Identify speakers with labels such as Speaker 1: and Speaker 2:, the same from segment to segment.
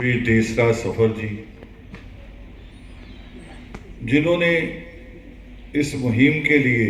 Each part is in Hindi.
Speaker 1: वीर देसराज सफर जी, जिन्होंने इस मुहिम के लिए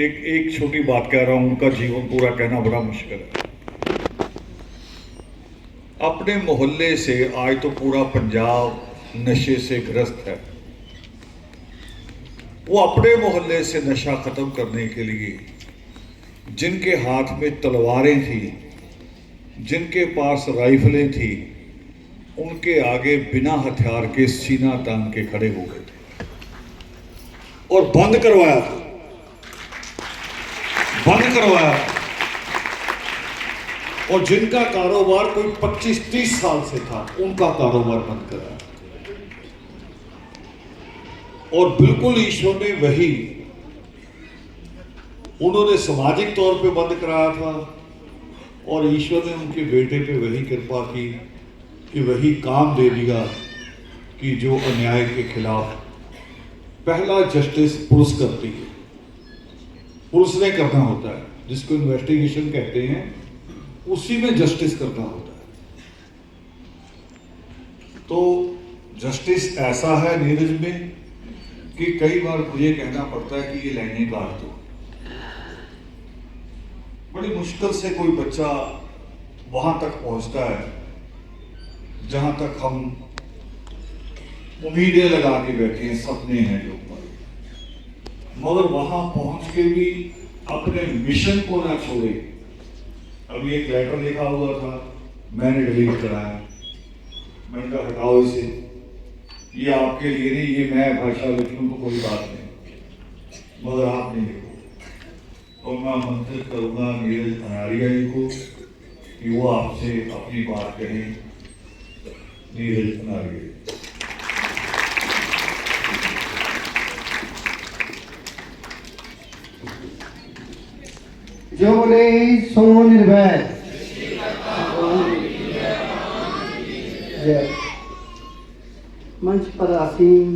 Speaker 1: एक छोटी बात कह रहा हूं, उनका जीवन पूरा कहना बड़ा मुश्किल है। अपने मोहल्ले से आज तो पूरा पंजाब नशे से ग्रस्त है। वो अपने मोहल्ले से नशा खत्म करने के लिए जिनके हाथ में तलवारें थी, जिनके पास राइफलें थी, उनके आगे बिना हथियार के सीना तान के खड़े हो गए थे और बंद करवाया था। और जिनका कारोबार कोई 25-30 साल से था, उनका कारोबार बंद कराया। और बिल्कुल ईश्वर ने वही, उन्होंने सामाजिक तौर पे बंद कराया था और ईश्वर ने उनके बेटे पे वही कृपा की कि वही काम दे दिया कि जो अन्याय के खिलाफ पहला जस्टिस पुलिस करती है। पुलिस ने करना होता है, जिसको इन्वेस्टिगेशन कहते हैं, उसी में जस्टिस करना होता है। तो जस्टिस ऐसा है नीरज में कि कई बार मुझे कहना पड़ता है कि ये लाइनें काट दो। बड़ी मुश्किल से कोई बच्चा वहां तक पहुंचता है जहां तक हम उम्मीदें लगा के बैठे हैं, सपने हैं जो, मगर वहां पहुंच के भी अपने मिशन को ना छोड़े। अभी एक लेटर लिखा हुआ था, मैंने डिलीट कराया। मैंने कहा हटाओ इसे, ये आपके लिए नहीं, ये मैं भाषा लिख लूं तो कोई बात नहीं, मगर आप नहीं लिखो। और मैं आमंत्रित करूंगा नीरज अनारिया जी को कि वो आपसे अपनी बात कहें। नीरज अनारिया।
Speaker 2: जो बोले सो निर्भय। मंच पर आसीन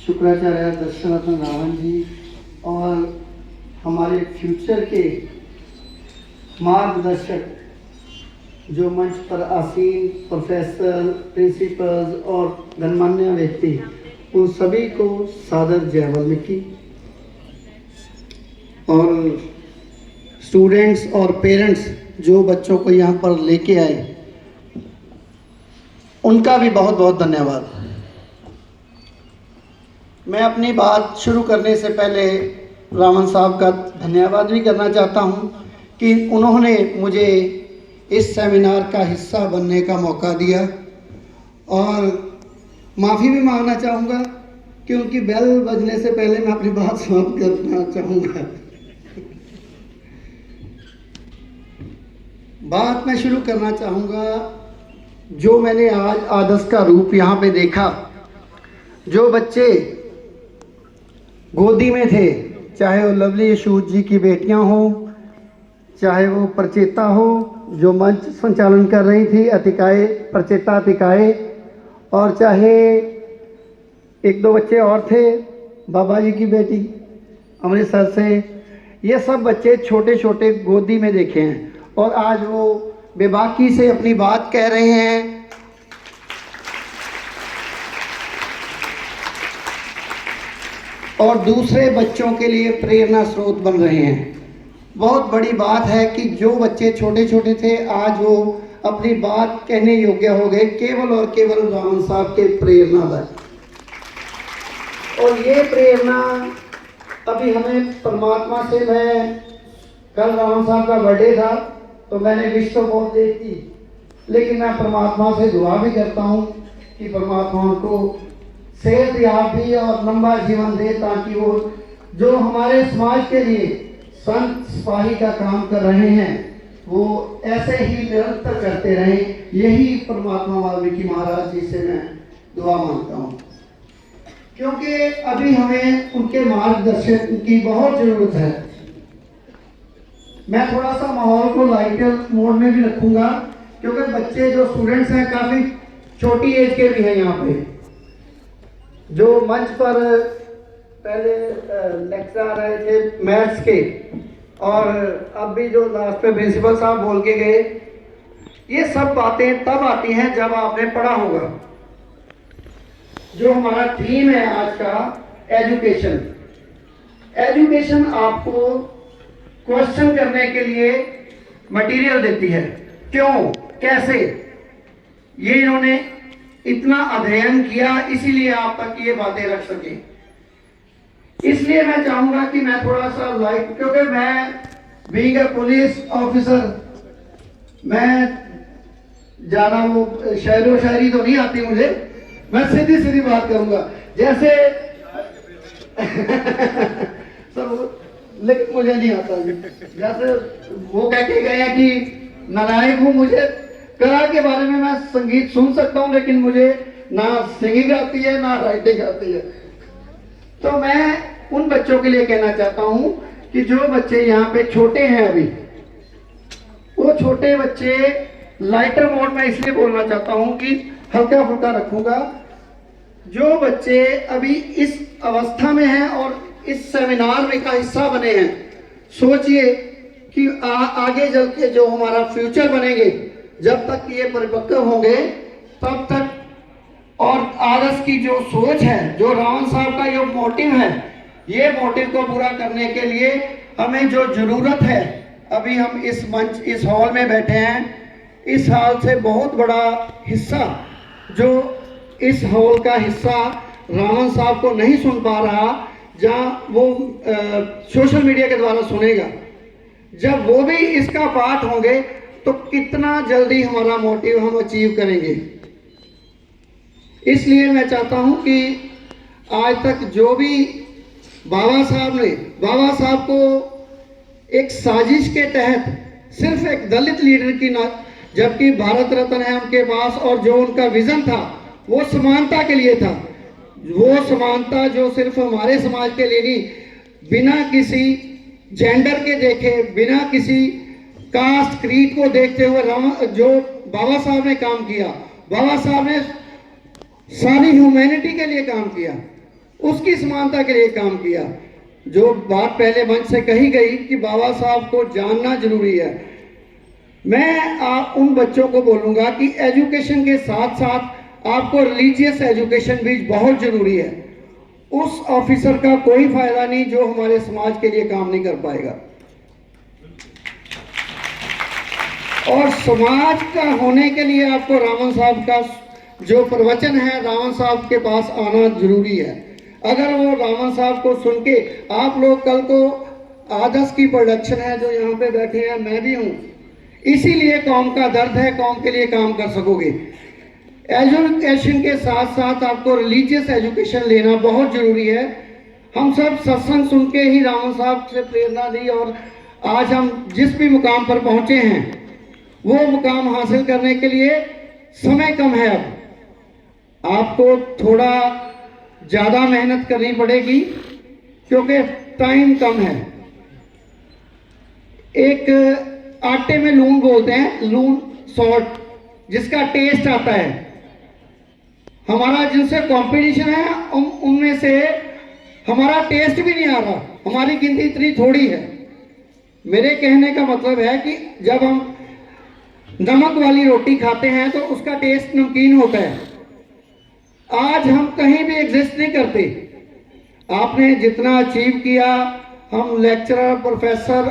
Speaker 2: शुक्राचार्य दशरथन रावण जी और हमारे फ्यूचर के मार्गदर्शक जो मंच पर आसीन प्रोफेसर, प्रिंसिपल्स और गणमान्य व्यक्ति, उन सभी को सादर जय वाल्मीकि। और स्टूडेंट्स और पेरेंट्स जो बच्चों को यहाँ पर लेके आए, उनका भी बहुत बहुत धन्यवाद। मैं अपनी बात शुरू करने से पहले रावण साहब का धन्यवाद भी करना चाहता हूँ कि उन्होंने मुझे इस सेमिनार का हिस्सा बनने का मौका दिया, और माफ़ी भी मांगना चाहूँगा कि उनकी बेल बजने से पहले मैं अपनी बात समाप्त करना चाहूँगा। बात मैं शुरू करना चाहूँगा, जो मैंने आज आदर्श का रूप यहाँ पे देखा, जो बच्चे गोदी में थे, चाहे वो लवली यशूद जी की बेटियाँ हों, चाहे वो प्रचेता हो जो मंच संचालन कर रही थी, अतिकाय प्रचेता अतिकाय, और चाहे एक दो बच्चे और थे, बाबा जी की बेटी अमृतसर से, ये सब बच्चे छोटे छोटे गोदी में देखे हैं और आज वो बेबाकी से अपनी बात कह रहे हैं। और दूसरे बच्चों के लिए प्रेरणा स्रोत बन रहे हैं। बहुत बड़ी बात है कि जो बच्चे छोटे छोटे थे, आज वो अपनी बात कहने योग्य हो गए, केवल और केवल रावण साहब के प्रेरणा पर। और ये प्रेरणा अभी हमें परमात्मा से, मैं कल रावण साहब का बर्थडे था तो मैंने विश तो बहुत दी थी, लेकिन मैं परमात्मा से दुआ भी करता हूँ कि परमात्मा उनको सेहत याफी और लंबा जीवन दे, ताकि वो जो हमारे समाज के लिए संत सिपाही का काम कर रहे हैं वो ऐसे ही निरंतर करते रहें। यही परमात्मा वाल्मीकि महाराज जी से मैं दुआ मांगता हूँ, क्योंकि अभी हमें उनके मार्गदर्शन की बहुत ज़रूरत है। मैं थोड़ा सा माहौल को लाइटर मोड में भी रखूंगा, क्योंकि बच्चे जो स्टूडेंट्स हैं काफ़ी छोटी एज के भी हैं यहाँ पे। जो मंच पर पहले लेक्चर आ रहे थे मैथ्स के, और अब भी जो लास्ट पे प्रिंसिपल साहब बोल के गए, ये सब बातें तब आती हैं जब आपने पढ़ा होगा। जो हमारा थीम है आज का, एजुकेशन। एजुकेशन आपको क्वेश्चन करने के लिए मटेरियल देती है। क्यों, कैसे, ये इन्होंने इतना अध्ययन किया, इसीलिए आप तक ये बातें रख सके। इसलिए मैं चाहूंगा कि मैं थोड़ा सा लाइक, क्योंकि मैं बीइंग ए पुलिस ऑफिसर, मैं जाना वो शायरो शायरी तो नहीं आती मुझे, मैं सीधी सीधी बात करूंगा। जैसे सब, लेकिन मुझे नहीं आता। जैसे वो कह के गए हैं कि नालायक हूँ, मुझे कला के बारे में मैं संगीत सुन सकता हूँ, लेकिन मुझे ना सिंगिंग आती है ना राइटिंग आती है। तो मैं उन बच्चों के लिए कहना चाहता हूँ कि जो बच्चे यहाँ पे छोटे हैं अभी, वो छोटे बच्चे, लाइटर मोड में इसलिए बोलना चाहता हूँ कि हल्का फुल्का रखूंगा। जो बच्चे अभी इस अवस्था में हैं और इस सेमिनार में का हिस्सा बने हैं, सोचिए कि आगे चल के जो हमारा फ्यूचर बनेंगे, जब तक ये परिपक्व होंगे तब तक, और आरएस की जो सोच है, जो रावण साहब का ये मोटिव है, ये मोटिव को पूरा करने के लिए हमें जो जरूरत है, अभी हम इस मंच, इस हॉल में बैठे हैं, इस हॉल से बहुत बड़ा हिस्सा, जो इस हॉल का हिस्सा रावण साहब को नहीं सुन पा रहा, जहाँ वो सोशल मीडिया के द्वारा सुनेगा, जब वो भी इसका पार्ट होंगे तो कितना जल्दी हमारा मोटिव हम अचीव करेंगे। इसलिए मैं चाहता हूं कि आज तक जो भी बाबा साहब को एक साजिश के तहत सिर्फ एक दलित लीडर की ना, जबकि भारत रत्न है उनके पास, और जो उनका विजन था वो समानता के लिए था। वो समानता जो सिर्फ हमारे समाज के लिए नहीं, बिना किसी जेंडर के देखे, बिना किसी कास्ट क्रीड को देखते हुए जो बाबा साहब ने काम किया, बाबा साहब ने सारी ह्यूमैनिटी के लिए काम किया, उसकी समानता के लिए काम किया। जो बात पहले मंच से कही गई कि बाबा साहब को जानना जरूरी है, मैं उन बच्चों को बोलूंगा कि एजुकेशन के साथ साथ आपको रिलीजियस एजुकेशन भी बहुत जरूरी है। उस ऑफिसर का कोई फायदा नहीं जो हमारे समाज के लिए काम नहीं कर पाएगा। और समाज का होने के लिए आपको रावण साहब का जो प्रवचन है, रावण साहब के पास आना जरूरी है। अगर वो रावण साहब को सुन के आप लोग, कल को आदर्श की प्रोडक्शन है जो यहाँ पे बैठे हैं, मैं भी हूँ, इसीलिए कौम का दर्द है, कौम के लिए काम कर सकोगे। एजुकेशन के साथ साथ आपको रिलीजियस एजुकेशन लेना बहुत जरूरी है। हम सब सत्संग सुन के ही रावण साहब से प्रेरणा ली, और आज हम जिस भी मुकाम पर पहुंचे हैं, वो मुकाम हासिल करने के लिए समय कम है। अब आपको थोड़ा ज़्यादा मेहनत करनी पड़ेगी क्योंकि टाइम कम है। एक आटे में लून बोलते हैं, लून सॉल्ट, जिसका टेस्ट आता है। हमारा जिनसे कंपटीशन है उनमें से हमारा टेस्ट भी नहीं आ रहा, हमारी गिनती इतनी थोड़ी है। मेरे कहने का मतलब है कि जब हम नमक वाली रोटी खाते हैं तो उसका टेस्ट नमकीन होता है। आज हम कहीं भी एग्जिस्ट नहीं करते। आपने जितना अचीव किया, हम लेक्चरर, प्रोफेसर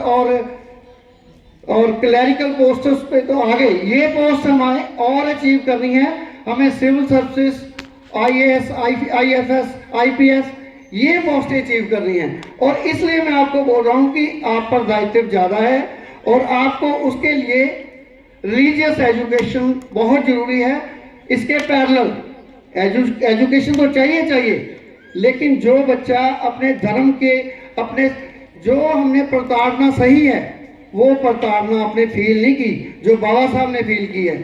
Speaker 2: और क्लरिकल पोस्ट्स पे तो आ गए, ये पोस्ट हमें और अचीव करनी है। हमें civil services, IAS, IFS, IPS, ये पोस्टें अचीव करनी है। और इसलिए मैं आपको बोल रहा हूँ कि आप पर दायित्व ज़्यादा है, और आपको उसके लिए रिलीजियस एजुकेशन बहुत ज़रूरी है। इसके पैरेलल एजुकेशन तो चाहिए, लेकिन जो बच्चा अपने धर्म के, अपने जो हमने प्रताड़ना सही है, वो प्रताड़ना आपने फील नहीं की जो बाबा साहब ने फील की है।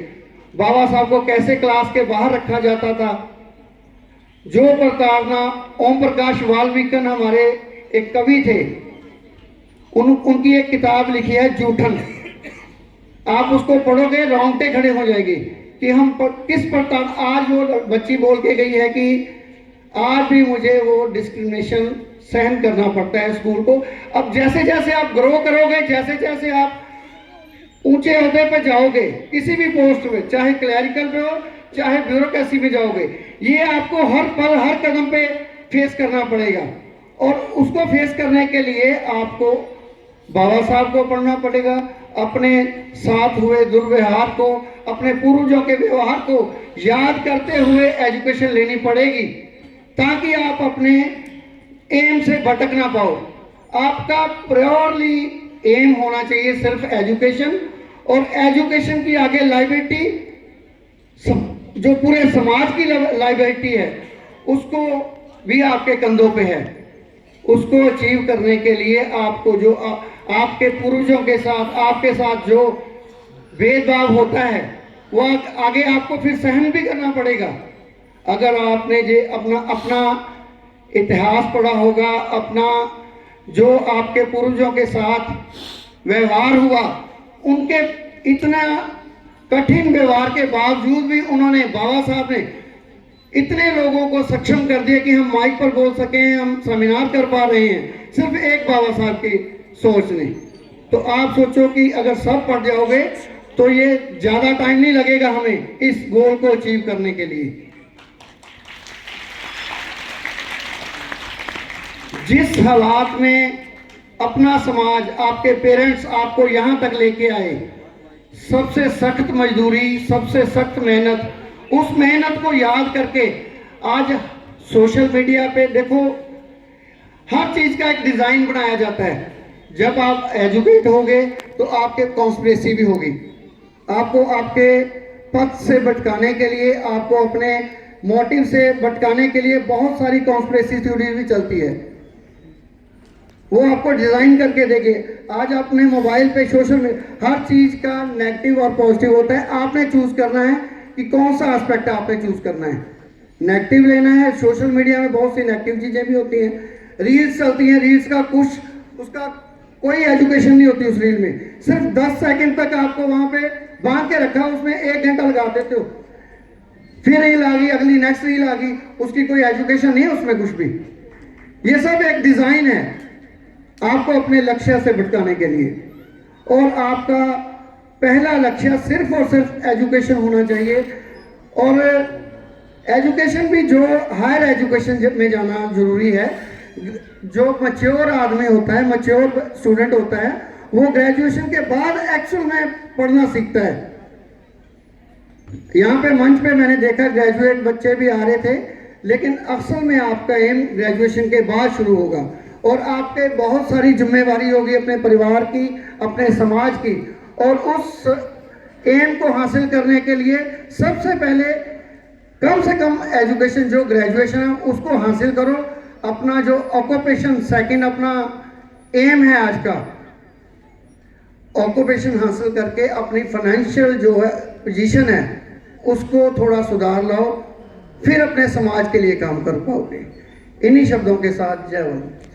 Speaker 2: बाबा साहब को कैसे क्लास के बाहर रखा जाता था, जो प्रताड़ना। ओम प्रकाश वाल्मीकन हमारे एक कवि थे, उनकी एक किताब लिखी है जूठन। आप उसको पढ़ोगे रोंगटे खड़े हो जाएंगे कि हम किस प्रकार। आज वो बच्ची बोल के गई है कि आज भी मुझे वो डिस्क्रिमिनेशन सहन करना पड़ता है स्कूल को। अब जैसे जैसे आप ग्रो करोगे, जैसे जैसे आप ऊंचे ओहदे पे जाओगे, किसी भी पोस्ट पे, चाहे क्लैरिकल पे हो चाहे ब्यूरोक्रेसी में जाओगे, ये आपको हर पल हर कदम पे फेस करना पड़ेगा। और उसको फेस करने के लिए आपको बाबा साहब को पढ़ना पड़ेगा, अपने साथ हुए दुर्व्यवहार को, अपने पूर्वजों के व्यवहार को याद करते हुए एजुकेशन लेनी पड़ेगी, ताकि आप अपने एम से भटक ना पाओ। आपका प्योरली एम होना चाहिए सिर्फ एजुकेशन, और एजुकेशन की आगे लाइबिलिटी, जो पूरे समाज की लाइबिलिटी है, उसको भी आपके कंधों पे है। उसको अचीव करने के लिए आपको जो आपके पूर्वजों के साथ, आपके साथ जो भेदभाव होता है, वो आगे आपको फिर सहन भी करना पड़ेगा। अगर आपने जो अपना इतिहास पढ़ा होगा, अपना जो आपके पूर्वजों के साथ व्यवहार हुआ, उनके इतना कठिन व्यवहार के बावजूद भी उन्होंने, बाबा साहब ने इतने लोगों को सक्षम कर दिया कि हम माइक पर बोल सकें, हम सेमिनार कर पा रहे हैं, सिर्फ एक बाबा साहब की सोच ने। तो आप सोचो कि अगर सब पढ़ जाओगे तो ये ज्यादा टाइम नहीं लगेगा हमें इस गोल को अचीव करने के लिए। जिस हालात में अपना समाज, आपके पेरेंट्स आपको यहां तक लेके आए, सबसे सख्त मजदूरी, सबसे सख्त मेहनत, उस मेहनत को याद करके आज सोशल मीडिया पे देखो, हर चीज का एक डिजाइन बनाया जाता है। जब आप एजुकेट होगे तो आपके कॉन्स्पिरेसी भी होगी, आपको आपके पथ से भटकाने के लिए, आपको अपने मोटिव से भटकाने के लिए बहुत सारी कॉन्स्पिरेसी थ्योरी भी चलती है, वो आपको डिजाइन करके देंगे। आज अपने मोबाइल पे सोशल में हर चीज का नेगेटिव और पॉजिटिव होता है, आपने चूज करना है कि कौन सा एस्पेक्ट आपने चूज करना है। नेगेटिव लेना है, सोशल मीडिया में बहुत सी नेगेटिव चीजें भी होती हैं, रील्स चलती हैं, रील्स का कुछ, उसका कोई एजुकेशन नहीं होती उस रील में, सिर्फ 10 सेकंड तक आपको वहां पे बांध के रखा, उसमें 1 घंटा लगा देते हो, फिर रील आ गई, अगली नेक्स्ट रील आ गई, उसकी कोई एजुकेशन नहीं है उसमें कुछ भी। ये सब एक डिजाइन है आपको अपने लक्ष्य से भटकाने के लिए, और आपका पहला लक्ष्य सिर्फ और सिर्फ एजुकेशन होना चाहिए। और एजुकेशन भी जो हायर एजुकेशन में जाना जरूरी है। जो मैच्योर आदमी होता है, मैच्योर स्टूडेंट होता है, वो ग्रेजुएशन के बाद एक्चुअल में पढ़ना सीखता है। यहाँ पे मंच पे मैंने देखा ग्रेजुएट बच्चे भी आ रहे थे, लेकिन असल में आपका एम ग्रेजुएशन के बाद शुरू होगा, और आपके बहुत सारी जिम्मेवारी होगी अपने परिवार की, अपने समाज की। और उस एम को हासिल करने के लिए सबसे पहले कम से कम एजुकेशन, जो ग्रेजुएशन है, उसको हासिल करो। अपना जो ऑक्यूपेशन, सेकंड अपना एम है आज का, ऑक्यूपेशन हासिल करके अपनी फाइनेंशियल जो है पोजीशन है, उसको थोड़ा सुधार लाओ, फिर अपने समाज के लिए काम कर पाओगे। इन्हीं शब्दों के साथ जय वंदे।